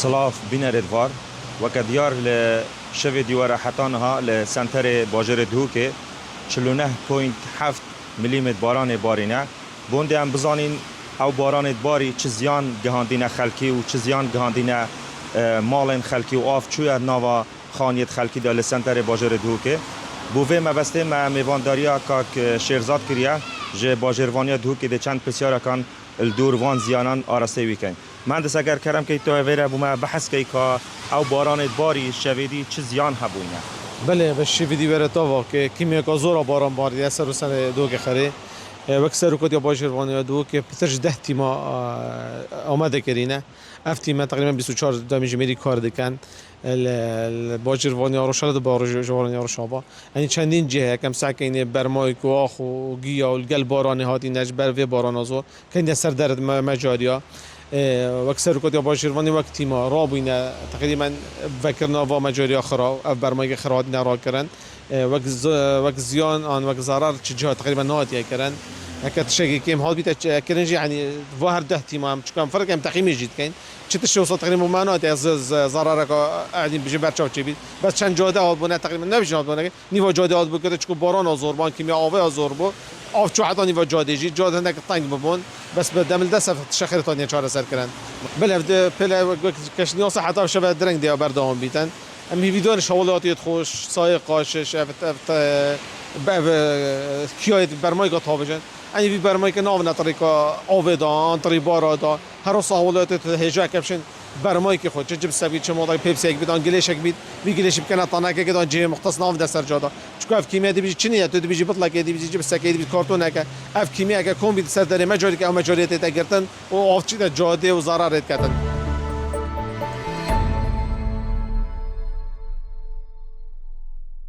صلاف بینرد وار وکه دیار لشوی دیواره حتانها لسنتر باجر دهوکه 49.7 میلیمتر باران بارینه بونده هم بزانین او باران باری چه زیان گهاندینه خلکی و چه زیان گهاندینه مالن خلکی و آف چوی ناوا خانیت خلکی ده لسنتر باجر دهوکه بوه مبسته ما میوانداریا که شیرزاد کریه جه باجروانیا دهوکه ده چند پسیار کن الدور وان زیانان آرسته ویکن من دست اگر کرم که تو ویره بوما بحث که او باران باری شویدی چه زیان هبوینه بله به شویدی وره تا که کیمیا کازورا باران باری سر و سر دو که خری وقت سر کدی باجروانیا دو که پترش 10 تیما آماده کرینه اف تیما تقریبا 24 دامیج میری کار دکن باجروانیا رو شده باجروانیا رو شابا یعنی چندین جهه کم ساکنه برمای کو آخ و گیا و الگل باران هاتی نجبر و باران آزور که سر درد مجاریا وقت سر کدی باجروانی وقت تیما رابینه تقریبا فکرنا و مجاریا خرا اف برمای خراد نرا کردن وقت زیان آن وقت ضرر چجها تقریبا نهاتی کردن هكذا شيء كيم هاد بيت كرنجي يعني ظهر ده تمام كم فرق كم تقييم يجيد كين شت الشيء وصل تقريبا معناته از ضررك قاعدين بيجي برشا وتشبي بس چند جاده هاد بونه تقريبا نبيش هاد بونه نيفا جاده هاد بكره تشكو باران ازوربان كيميا آوه ازوربو آف چو حتى نيفا جاده يجي جاده هناك طنگ ببون بس بدم الدسف تشخير تانية چهار سر كرن بله بله كشني وصل حتى شبه درنگ ديا بردام بيتن امی ویدیوش حوالات خوش سایقاش شفت کیایت برمای گات هاوجن انی وی برمای که ناو نطریقا آودان طریبارا دا هر روز حوالات هجا کبشن برمای که خود چه جب سبی چه موضوع پیپسی یک بیدان گلیش یک بید وی گلیش بکنه تانه که دان جه مختص ناو دستر جادا چون اف کیمیا دی بیچ چنیه تو دی بیچ بطلا که دی بیچ جب سکی دی بیچ کارتونه که اف کیمیا که کم بید سر داره مجاری که او مجاریت تگرتن و آف چی جاده و ضررت کردن